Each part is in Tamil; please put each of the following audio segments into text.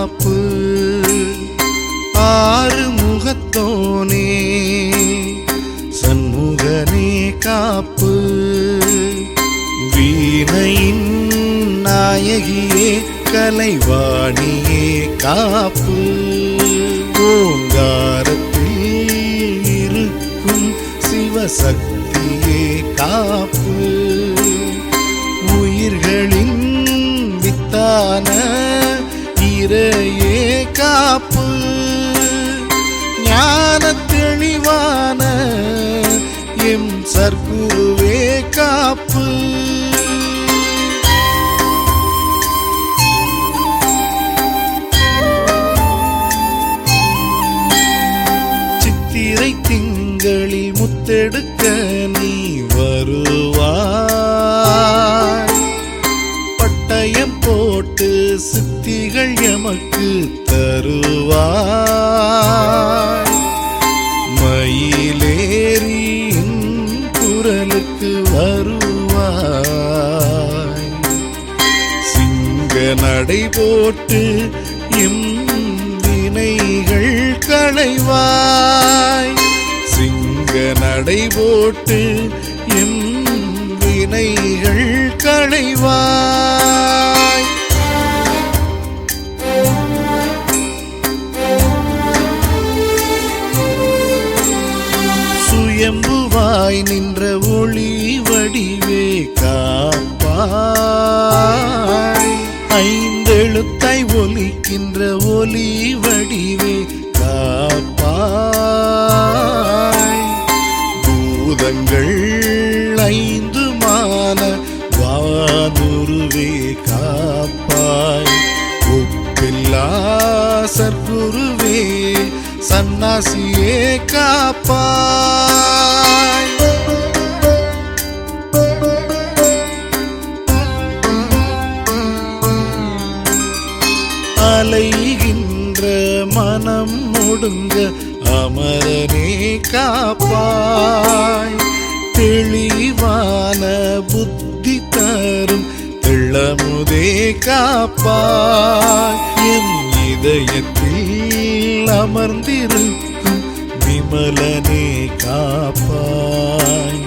காப்பு. ஆறு முகத்தோனே சண்முகனே காப்பு. வீணையின் நாயகியே கலைவாணியே காப்பு. ஓங்காரத்தில் இருக்கும் சிவசக்தியே காப்பு. உயிர்களின் வித்தான இறையே காப்பு. ஞான தெளிவான எம் சர்க்குருவே காப்பு. சித்திரை திங்களில் முத்தெடுக்க நீ வருவாய். பட்டயம் போட்டு சித்திகள் எமக்கு தருவாய். மயிலேறி குரலுக்கு வருவாய். சிங்க நடை போட்டு எம் வினைகள் களைவாய். சிங்க நடை போட்டு எம் வினைகள் களைவாய். சுயம்புவாய் நின்ற ஒளி வடிவே காப்பாய். ஐந்தெழுத்தாய் ஒலிக்கின்ற ஒலி வடிவே காப்பாய். பூதங்கள் ஐந்துமான வானுருவே காப்பாய். ஒப்பில்லா சர்க்குருவே சன்னாசியே காப்பாய். அலைகின்ற மனம் ஒடுங்க அமரனே காப்பாய். தெளிவான புத்தி தரும் தெள்ளமுதே காப்பாய். என் இதயத்தில் அமர்ந்திருக்கும் விமலனே காப்பாய்.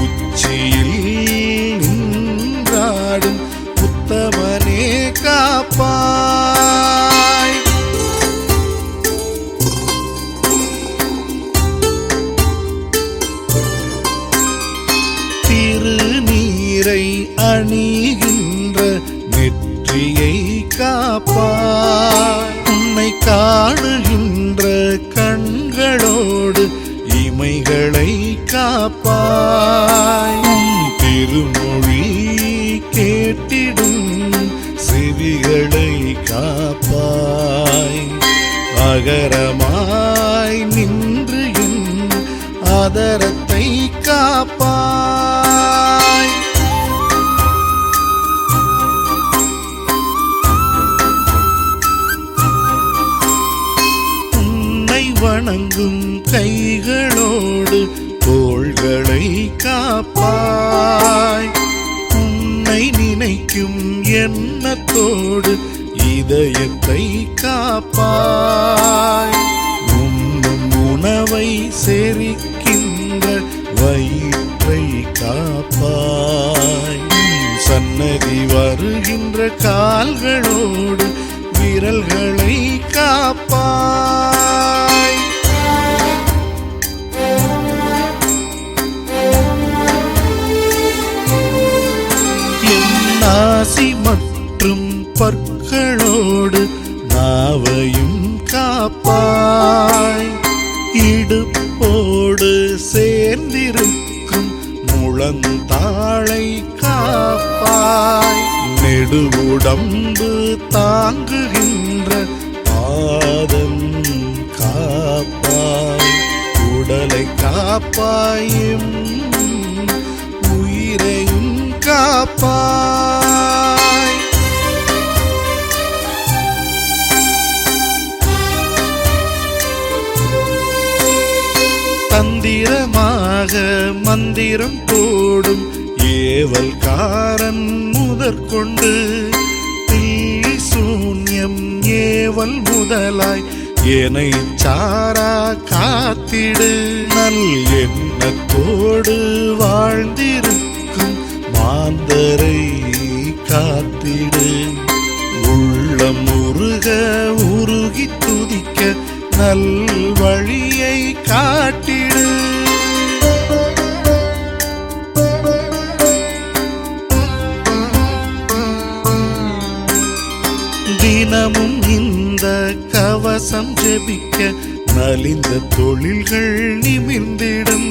உச்சியில் நின்றாடும் உத்தமனே காப்பாய். திருநீரை அணிகின்ற நெற்றியை காப்பாய். உன்னை காணுகின்ற கண்களோடு இமைகளை காப்பாய். திருமொழி கேட்டிடும் செவிகளை காப்பாய். அகரமாய் நின்று என் ஆதரத்தை காப்பாய். உன்னை வணங்கும் கைகளோடு தோள்களை காப்பாய். உன்னை நினைக்கும் எண்ணத்தோடு இதயத்தை காப்பாய். உண்ணும் உணவை செரிக்கின்ற வயிற்றை காப்பாய். சன்னதி வருகின்ற கால்களோடு விரல்களை காப்பாய். நாசி மற்றும் பற்களோடு நாவையும் காப்பாய். இடுப்போடு சேர்ந்திருக்கும் முழந்தாளை காப்பாய். நெடுவுடம்பு தாங்குகின்ற பாதம் காப்பாய். உடலை காப்பாயும் உயிரையும் காப்பாய். தந்திரமாக மந்திரம் போடும் ஏவல்காரன் முதற்கொண்டு தில்லி சூன்யம் ஏவல் முதலாய் என்னை சாரா காத்திடு. நல் எண்ணத்தோடு வாழ்ந்திருக்கும் மாந்தரை காத்திடு. உள்ளம் உருக உருகி துதிக்க நல் வழியை காட்டிடு. தினமும் இந்த கவசம் ஜெபிக்க நலிந்த தொழில்கள் நிமிர்ந்திடும்.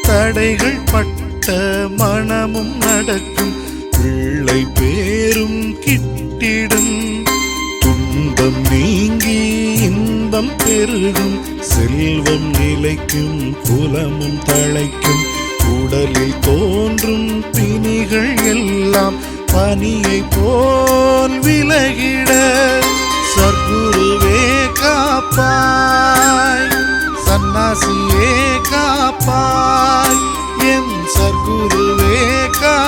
தடைகள் பட்ட மனமும் நடக்கும், பிள்ளை பேரும் கிட்டிடும். துன்பம் நீங்கி இன்பம் பெருகும், செல்வம் நிலைக்கும் குலமும் தழைக்கும். உடலில் தோன்றும் பிணிகள் எல்லாம் பனியை போல் விலகிட சர்க்குருவே காப்பாய், சன்னாசியே காப்பாய், என் சர்க்குருவே காப்பாய்.